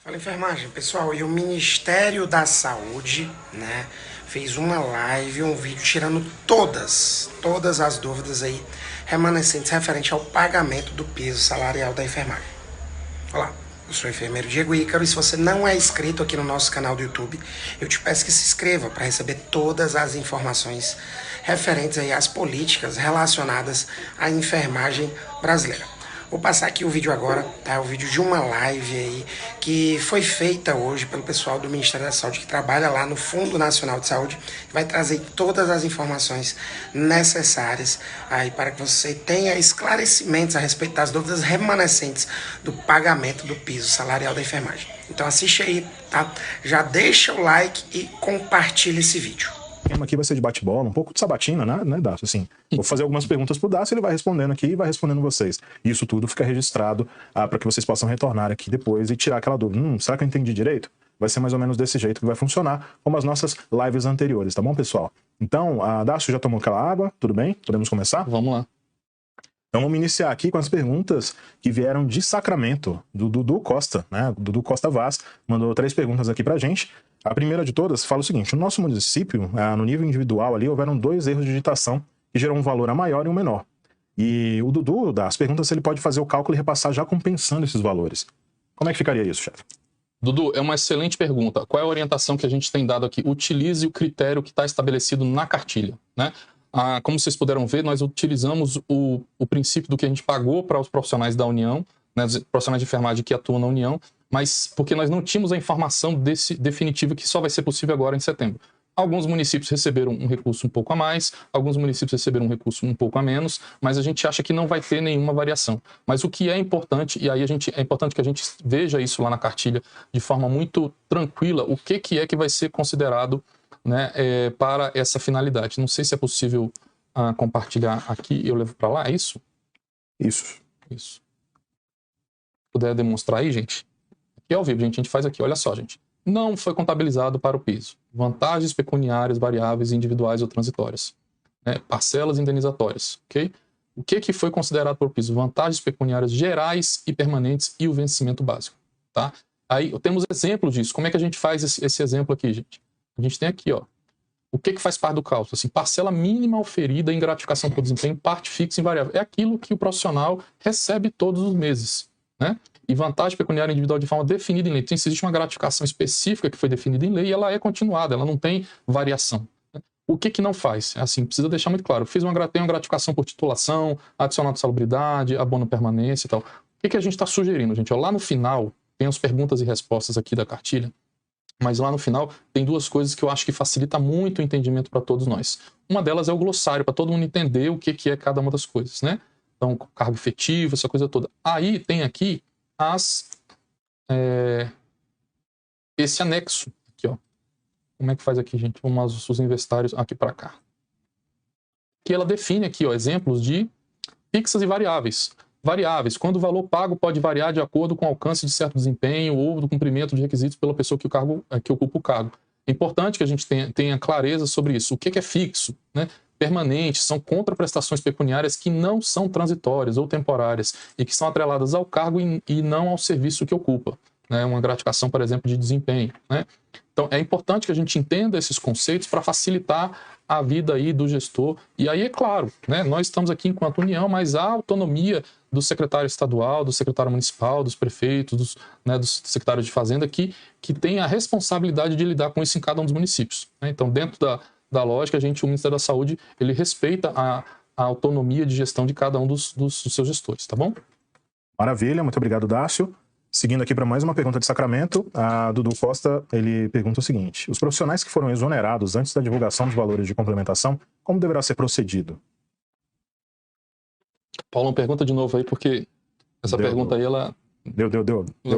Fala, enfermagem, pessoal, e o Ministério da Saúde, né, fez uma live, um vídeo tirando todas as dúvidas aí remanescentes referente ao pagamento do piso salarial da enfermagem. Olá, eu sou o enfermeiro Diego Ícaro e se você não é inscrito aqui no nosso canal do YouTube, eu te peço que se inscreva para receber todas as informações referentes aí às políticas relacionadas à enfermagem brasileira. Vou passar aqui o vídeo agora, tá? O vídeo de uma live aí que foi feita hoje pelo pessoal do Ministério da Saúde que trabalha lá no Fundo Nacional de Saúde, que vai trazer todas as informações necessárias aí para que você tenha esclarecimentos a respeito das dúvidas remanescentes do pagamento do piso salarial da enfermagem. Então assiste aí, tá? Já deixa o like e compartilha esse vídeo. O tema aqui vai ser de bate-bola, um pouco de sabatina, né, Dácio? Assim, vou fazer algumas perguntas pro Dácio, ele vai respondendo aqui e vai respondendo vocês. Isso tudo fica registrado para que vocês possam retornar aqui depois e tirar aquela dúvida. Será que eu entendi direito? Vai ser mais ou menos desse jeito que vai funcionar, como as nossas lives anteriores, tá bom, pessoal? Então, a Dácio já tomou aquela água, tudo bem? Podemos começar? Vamos lá. Então vamos iniciar aqui com as perguntas que vieram de Sacramento, do Dudu Costa, né? O Dudu Costa Vaz mandou 3 perguntas aqui pra gente. A primeira de todas fala o seguinte: no nosso município, no nível individual ali, houveram 2 erros de digitação que geram um valor a maior e um menor. E o Dudu dá as perguntas se ele pode fazer o cálculo e repassar já compensando esses valores. Como é que ficaria isso, chefe? Dudu, é uma excelente pergunta. Qual é a orientação que a gente tem dado aqui? Utilize o critério que está estabelecido na cartilha, né? Como vocês puderam ver, nós utilizamos o princípio do que a gente pagou para os profissionais da União, né, os profissionais de enfermagem que atuam na União, mas porque nós não tínhamos a informação definitiva que só vai ser possível agora em setembro. Alguns municípios receberam um recurso um pouco a mais, alguns municípios receberam um recurso um pouco a menos, mas a gente acha que não vai ter nenhuma variação. Mas o que é importante, e aí é importante que a gente veja isso lá na cartilha de forma muito tranquila, o que é que vai ser considerado, né, para essa finalidade. Não sei se é possível compartilhar aqui, eu levo para lá, é isso? Isso. Isso. Puder demonstrar aí, gente? Aqui é ao vivo, gente, a gente faz aqui, olha só, gente. Não foi contabilizado para o piso. Vantagens pecuniárias variáveis individuais ou transitórias. Né? Parcelas indenizatórias, ok? O que foi considerado para o piso? Vantagens pecuniárias gerais e permanentes e o vencimento básico, tá? Aí temos exemplos disso. Como é que a gente faz esse exemplo aqui, gente? A gente tem aqui, ó. O que faz parte do cálculo? Assim, parcela mínima oferida em gratificação por desempenho, parte fixa invariável. É aquilo que o profissional recebe todos os meses, né? E vantagem pecuniária individual de forma definida em lei. Então, existe uma gratificação específica que foi definida em lei e ela é continuada, ela não tem variação. O que não faz? Assim, precisa deixar muito claro. Tem uma gratificação por titulação, adicional de salubridade, abono permanência e tal. O que a gente está sugerindo, gente? Ó, lá no final, tem as perguntas e respostas aqui da cartilha, mas lá no final tem 2 coisas que eu acho que facilita muito o entendimento para todos nós. Uma delas é o glossário, para todo mundo entender o que é cada uma das coisas, né? Então, cargo efetivo, essa coisa toda. Aí tem aqui esse anexo aqui, ó. Como é que faz aqui, gente? Vamos os investários aqui para cá. Que ela define aqui, ó, exemplos de fixas e variáveis. Variáveis, quando o valor pago pode variar de acordo com o alcance de certo desempenho ou do cumprimento de requisitos pela pessoa que ocupa o cargo. É importante que a gente tenha clareza sobre isso. O que é fixo, né? Permanente, são contraprestações pecuniárias que não são transitórias ou temporárias e que são atreladas ao cargo e não ao serviço que ocupa, né? Uma gratificação, por exemplo, de desempenho, né? Então, é importante que a gente entenda esses conceitos para facilitar a vida aí do gestor. E aí, é claro, né, nós estamos aqui enquanto União, mas a autonomia do secretário estadual, do secretário municipal, dos prefeitos, dos secretários de fazenda, que tem a responsabilidade de lidar com isso em cada um dos municípios, né? Então, dentro da lógica, o Ministério da Saúde, ele respeita a autonomia de gestão de cada um dos seus gestores, tá bom? Maravilha, muito obrigado, Dácio. Seguindo aqui para mais uma pergunta de Sacramento, a Dudu Costa, ele pergunta o seguinte: os profissionais que foram exonerados antes da divulgação dos valores de complementação, como deverá ser procedido? Paulo, pergunta de novo aí, porque essa pergunta aí, ela... Deu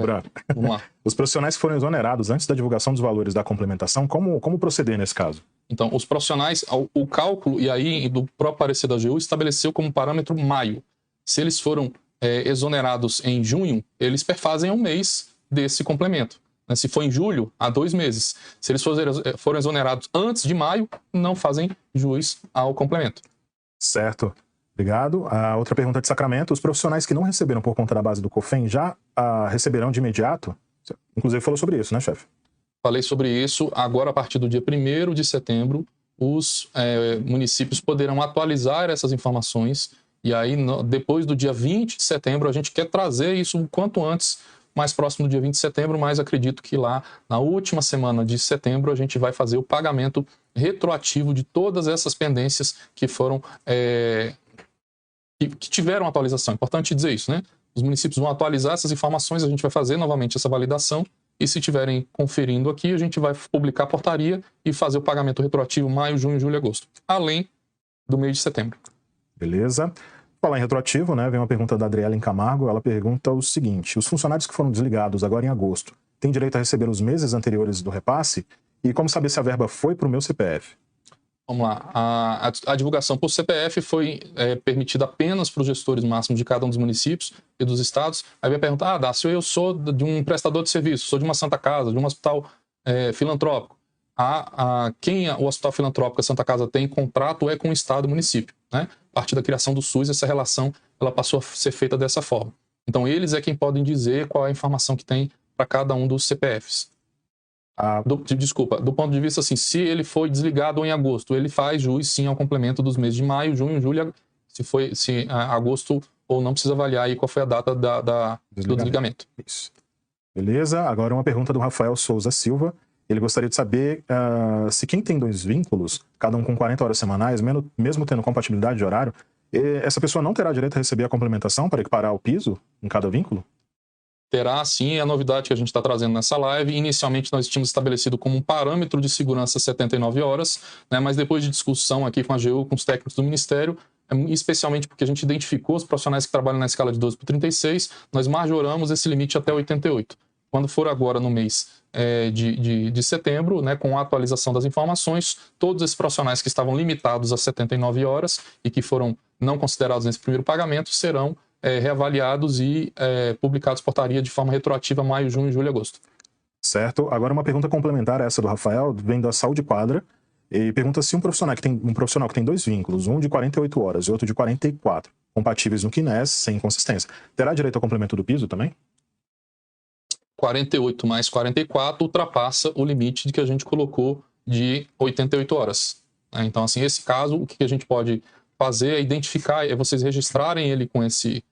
branco. Vamos lá. Os profissionais que foram exonerados antes da divulgação dos valores da complementação, como proceder nesse caso? Então, os profissionais, o cálculo, e aí do próprio parecer da AGU, estabeleceu como parâmetro maio. Se eles foram exonerados em junho, eles perfazem um mês desse complemento. Se for em julho, há 2 meses. Se eles foram exonerados antes de maio, não fazem jus ao complemento. Certo. Obrigado. A outra pergunta de Sacramento: os profissionais que não receberam por conta da base do COFEN já receberão de imediato? Inclusive falou sobre isso, né, chefe? Falei sobre isso. Agora, a partir do dia 1º de setembro, os municípios poderão atualizar essas informações. E aí, depois do dia 20 de setembro, a gente quer trazer isso o quanto antes, mais próximo do dia 20 de setembro, mas acredito que lá, na última semana de setembro, a gente vai fazer o pagamento retroativo de todas essas pendências que foram... que tiveram atualização. Importante dizer isso, né? Os municípios vão atualizar essas informações, a gente vai fazer novamente essa validação, e se estiverem conferindo aqui, a gente vai publicar a portaria e fazer o pagamento retroativo maio, junho, julho e agosto, além do mês de setembro. Beleza. Falar em retroativo, né? Vem uma pergunta da Adriela em Camargo. Ela pergunta o seguinte: os funcionários que foram desligados agora em agosto têm direito a receber os meses anteriores do repasse? E como saber se a verba foi para o meu CPF? Vamos lá. A divulgação por CPF foi permitida apenas para os gestores máximos de cada um dos municípios e dos estados. Aí vai perguntar: Dácio, eu sou de um prestador de serviço, sou de uma Santa Casa, de um hospital filantrópico. Quem o Hospital Filantrópico Santa Casa tem contrato é com o estado e o município, né? A partir da criação do SUS, essa relação ela passou a ser feita dessa forma. Então, eles é quem podem dizer qual é a informação que tem para cada um dos CPFs. Do ponto de vista assim, se ele foi desligado em agosto, ele faz jus sim ao complemento dos meses de maio, junho, julho, se agosto ou não, precisa avaliar aí qual foi a data do desligamento. Isso. Beleza, agora uma pergunta do Rafael Souza Silva. Ele gostaria de saber se quem tem 2 vínculos, cada um com 40 horas semanais, mesmo tendo compatibilidade de horário, essa pessoa não terá direito a receber a complementação para equiparar o piso em cada vínculo? Terá sim, a novidade que a gente está trazendo nessa live. Inicialmente nós tínhamos estabelecido como um parâmetro de segurança 79 horas, né, mas depois de discussão aqui com a AGU, com os técnicos do Ministério, especialmente porque a gente identificou os profissionais que trabalham na escala de 12 por 36, nós majoramos esse limite até 88. Quando for agora no mês de setembro, né, com a atualização das informações, todos esses profissionais que estavam limitados a 79 horas e que foram não considerados nesse primeiro pagamento serão reavaliados e publicados portaria de forma retroativa maio, junho, julho e agosto. Certo. Agora uma pergunta complementar a essa do Rafael, vem da Saúde Quadra, e pergunta se um profissional que tem 2 vínculos, um de 48 horas e outro de 44, compatíveis no QNES, sem inconsistência, terá direito ao complemento do piso também? 48 mais 44 ultrapassa o limite que a gente colocou de 88 horas. Então, assim, esse caso, o que a gente pode fazer é identificar, vocês registrarem ele com esse...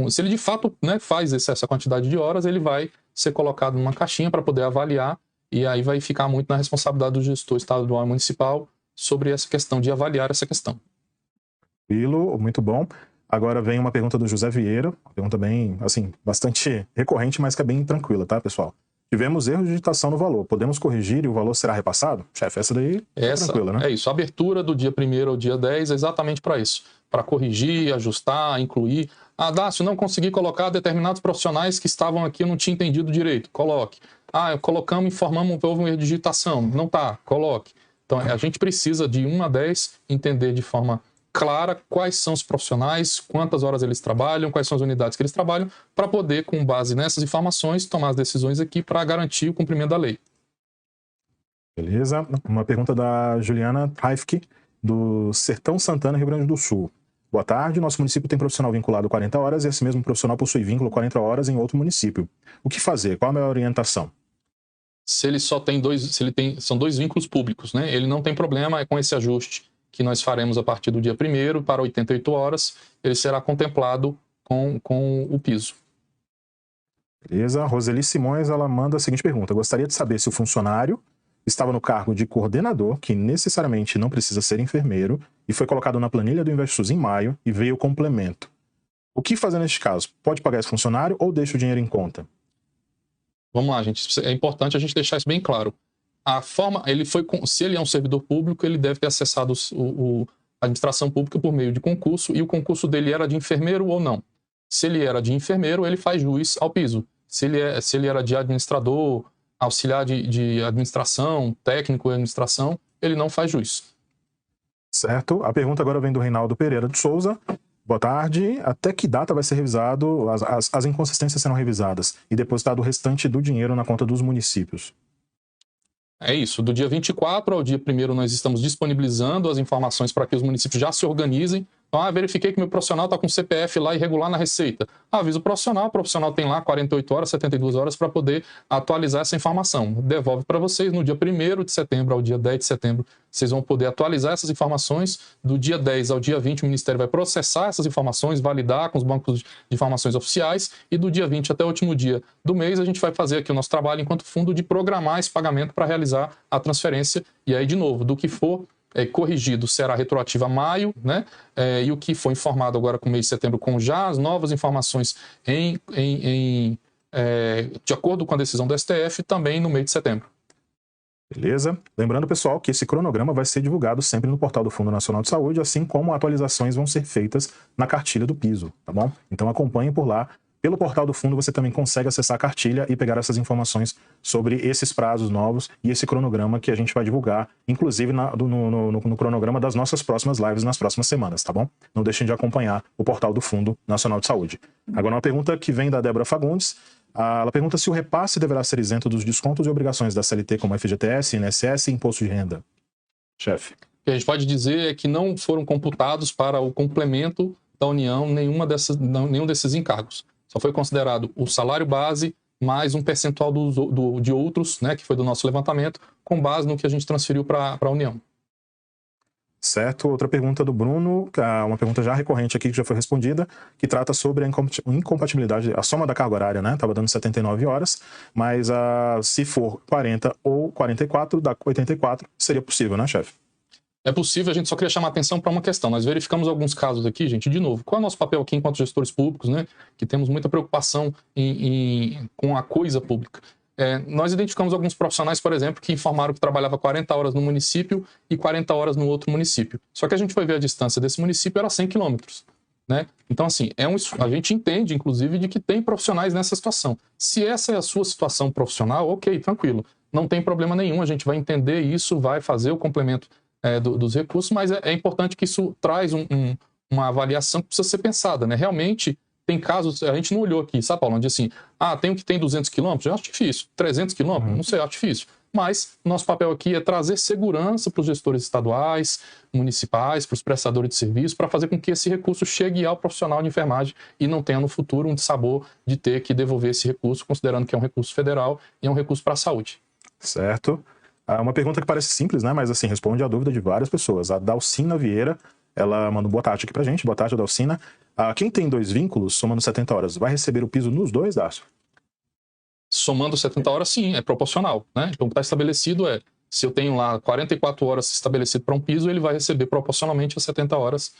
Se ele de fato, né, faz essa quantidade de horas, ele vai ser colocado numa caixinha para poder avaliar, e aí vai ficar muito na responsabilidade do gestor estadual e municipal sobre essa questão de avaliar essa questão. Muito bom. Agora vem uma pergunta do José Vieira, uma pergunta bem, assim, bastante recorrente, mas que é bem tranquila, tá, pessoal? Tivemos erro de digitação no valor, podemos corrigir e o valor será repassado? Chefe, essa daí é tranquila, né? É isso, a abertura do dia 1º ao dia 10 é exatamente para isso, para corrigir, ajustar, incluir. Dácio, não consegui colocar determinados profissionais que estavam aqui, eu não tinha entendido direito, coloque. Colocamos, informamos, houve uma erro de digitação, não tá, coloque. Então, a gente precisa de 1 a 10 entender de forma clara quais são os profissionais, quantas horas eles trabalham, quais são as unidades que eles trabalham, para poder, com base nessas informações, tomar as decisões aqui para garantir o cumprimento da lei. Beleza. Uma pergunta da Juliana Raifke, do Sertão Santana, Rio Grande do Sul. Boa tarde, nosso município tem profissional vinculado 40 horas e esse mesmo profissional possui vínculo 40 horas em outro município. O que fazer? Qual a minha orientação? Se ele só tem são 2 vínculos públicos, né? Ele não tem problema, é com esse ajuste que nós faremos a partir do dia 1º para 88 horas, ele será contemplado com o piso. Beleza. Roseli Simões, ela manda a seguinte pergunta: gostaria de saber se o funcionário estava no cargo de coordenador, que necessariamente não precisa ser enfermeiro, e foi colocado na planilha do InvestSUS em maio e veio o complemento. O que fazer neste caso? Pode pagar esse funcionário ou deixa o dinheiro em conta? Vamos lá, gente. É importante a gente deixar isso bem claro. Se ele é um servidor público, ele deve ter acessado a administração pública por meio de concurso, e o concurso dele era de enfermeiro ou não. Se ele era de enfermeiro, ele faz jus ao piso. Se ele era de administrador, auxiliar de administração, técnico de administração, ele não faz jus. Certo. A pergunta agora vem do Reinaldo Pereira de Souza. Boa tarde. Até que data vai ser revisado, as inconsistências serão revisadas e depositado o restante do dinheiro na conta dos municípios? É isso. Do dia 24 ao dia 1º nós estamos disponibilizando as informações para que os municípios já se organizem Então, verifiquei que meu profissional está com CPF lá irregular na Receita. Avisa o profissional tem lá 48 horas, 72 horas para poder atualizar essa informação. Devolve para vocês no dia 1º de setembro ao dia 10 de setembro. Vocês vão poder atualizar essas informações. Do dia 10 ao dia 20, o Ministério vai processar essas informações, validar com os bancos de informações oficiais, e do dia 20 até o último dia do mês, a gente vai fazer aqui o nosso trabalho enquanto fundo de programar esse pagamento para realizar a transferência. E aí, de novo, do que for corrigido será retroativo a maio, né? E o que foi informado agora com o mês de setembro, com já as novas informações de acordo com a decisão do STF, também no mês de setembro. Beleza? Lembrando, pessoal, que esse cronograma vai ser divulgado sempre no portal do Fundo Nacional de Saúde, assim como atualizações vão ser feitas na cartilha do piso, tá bom? Então acompanhem por lá. Pelo portal do Fundo você também consegue acessar a cartilha e pegar essas informações sobre esses prazos novos e esse cronograma que a gente vai divulgar, inclusive no cronograma das nossas próximas lives nas próximas semanas, tá bom? Não deixem de acompanhar o portal do Fundo Nacional de Saúde. Agora uma pergunta que vem da Débora Fagundes. Ela pergunta se o repasse deverá ser isento dos descontos e obrigações da CLT como FGTS, INSS e Imposto de Renda. Chefe. O que a gente pode dizer é que não foram computados para o complemento da União nenhum desses encargos. Só foi considerado o salário base mais um percentual de outros, né, que foi do nosso levantamento, com base no que a gente transferiu para a União. Certo. Outra pergunta do Bruno, uma pergunta já recorrente aqui que já foi respondida, que trata sobre a incompatibilidade, a soma da carga horária, né? Estava dando 79 horas, mas se for 40 ou 44, dá 84, seria possível, né, chefe? É possível, a gente só queria chamar a atenção para uma questão. Nós verificamos alguns casos aqui, gente, de novo. Qual é o nosso papel aqui enquanto gestores públicos, né? Que temos muita preocupação com a coisa pública. Nós identificamos alguns profissionais, por exemplo, que informaram que trabalhava 40 horas no município e 40 horas no outro município. Só que a gente foi ver a distância desse município, era 100 quilômetros. Né? Então, assim, a gente entende, inclusive, de que tem profissionais nessa situação. Se essa é a sua situação profissional, ok, tranquilo. Não tem problema nenhum, a gente vai entender isso, vai fazer o complemento dos recursos, mas é importante que isso traz uma avaliação que precisa ser pensada, né? Realmente, tem casos, a gente não olhou aqui, sabe, Paulo, onde assim, tem um que tem 200 quilômetros, eu acho difícil, 300 quilômetros, não sei, eu acho difícil. Mas nosso papel aqui é trazer segurança para os gestores estaduais, municipais, para os prestadores de serviço, para fazer com que esse recurso chegue ao profissional de enfermagem e não tenha no futuro um dissabor de ter que devolver esse recurso, considerando que é um recurso federal e é um recurso para a saúde. Certo. Uma pergunta que parece simples, né? Mas assim, responde a dúvida de várias pessoas. A Dalcina Vieira, ela manda boa tarde aqui pra gente. Boa tarde, Dalcina. Quem tem 2 vínculos, somando 70 horas, vai receber o piso nos 2, Dácio? Somando 70 horas, sim, é proporcional, né? Então o que está estabelecido se eu tenho lá 44 horas estabelecido para um piso, ele vai receber proporcionalmente as 70 horas,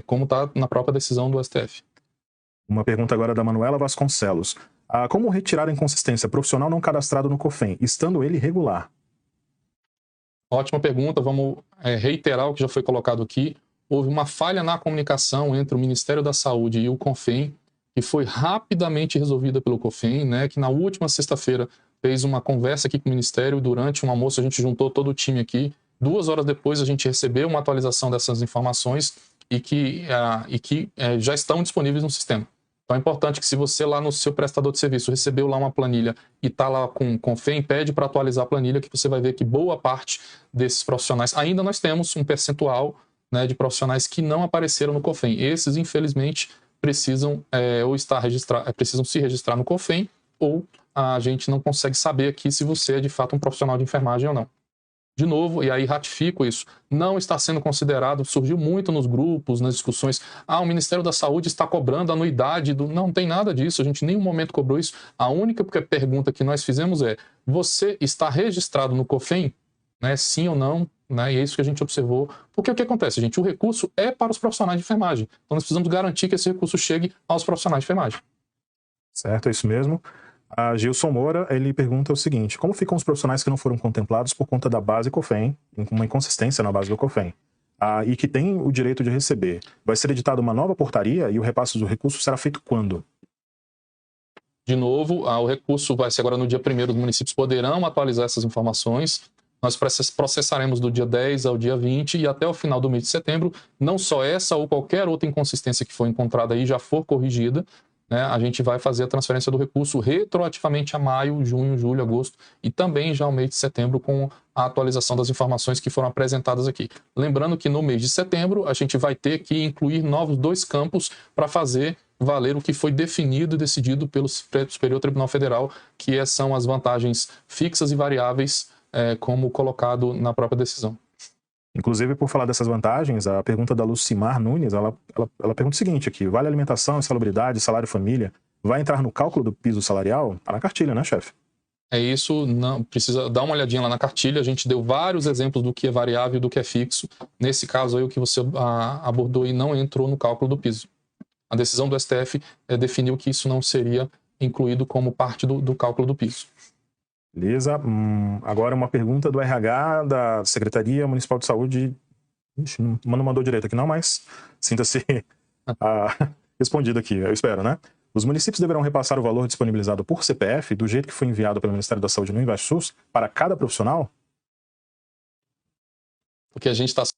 como está na própria decisão do STF. Uma pergunta agora da Manuela Vasconcelos. Como retirar a inconsistência profissional não cadastrado no COFEM, estando ele regular? Ótima pergunta, vamos reiterar o que já foi colocado aqui. Houve uma falha na comunicação entre o Ministério da Saúde e o COFEM, que foi rapidamente resolvida pelo COFEM, né, que na última sexta-feira fez uma conversa aqui com o Ministério, durante um almoço a gente juntou todo o time aqui, 2 horas depois a gente recebeu uma atualização dessas informações e que já estão disponíveis no sistema. Então é importante que se você lá no seu prestador de serviço recebeu lá uma planilha e está lá com COFEM, pede para atualizar a planilha, que você vai ver que boa parte desses profissionais, ainda nós temos um percentual, né, de profissionais que não apareceram no COFEM. Esses, infelizmente, precisam precisam se registrar no COFEM, ou a gente não consegue saber aqui se você é de fato um profissional de enfermagem ou não. De novo, e aí ratifico isso, não está sendo considerado, surgiu muito nos grupos, nas discussões, o Ministério da Saúde está cobrando a anuidade do... Não tem nada disso, a gente em nenhum momento cobrou isso. A única pergunta que nós fizemos você está registrado no COFEM? Né, sim ou não? Né, e é isso que a gente observou. Porque o que acontece, gente? O recurso é para os profissionais de enfermagem. Então nós precisamos garantir que esse recurso chegue aos profissionais de enfermagem. Certo, é isso mesmo. A Gilson Moura, ele pergunta o seguinte: como ficam os profissionais que não foram contemplados por conta da base COFEM, uma inconsistência na base do COFEM, e que têm o direito de receber? Vai ser editada uma nova portaria e o repasse do recurso será feito quando? De novo, o recurso vai ser agora no dia 1º, os municípios poderão atualizar essas informações. Nós processaremos do dia 10 ao dia 20 e até o final do mês de setembro, não só essa ou qualquer outra inconsistência que for encontrada aí já for corrigida, né, a gente vai fazer a transferência do recurso retroativamente a maio, junho, julho, agosto e também já o mês de setembro com a atualização das informações que foram apresentadas aqui. Lembrando que no mês de setembro a gente vai ter que incluir novos 2 campos para fazer valer o que foi definido e decidido pelo Superior Tribunal Federal, que são as vantagens fixas e variáveis, como colocado na própria decisão. Inclusive, por falar dessas vantagens, a pergunta da Lucimar Nunes, ela pergunta o seguinte aqui: vale alimentação, insalubridade, salário família, vai entrar no cálculo do piso salarial? Tá na cartilha, né, chefe? É isso, não precisa dar uma olhadinha lá na cartilha, a gente deu vários exemplos do que é variável e do que é fixo. Nesse caso aí, o que você abordou aí não entrou no cálculo do piso. A decisão do STF definiu que isso não seria incluído como parte do cálculo do piso. Beleza. Agora uma pergunta do RH da Secretaria Municipal de Saúde. Ixi, não mandou direito aqui não, mas sinta-se respondido aqui, eu espero, né? Os municípios deverão repassar o valor disponibilizado por CPF do jeito que foi enviado pelo Ministério da Saúde no InvestSUS para cada profissional? O que a gente está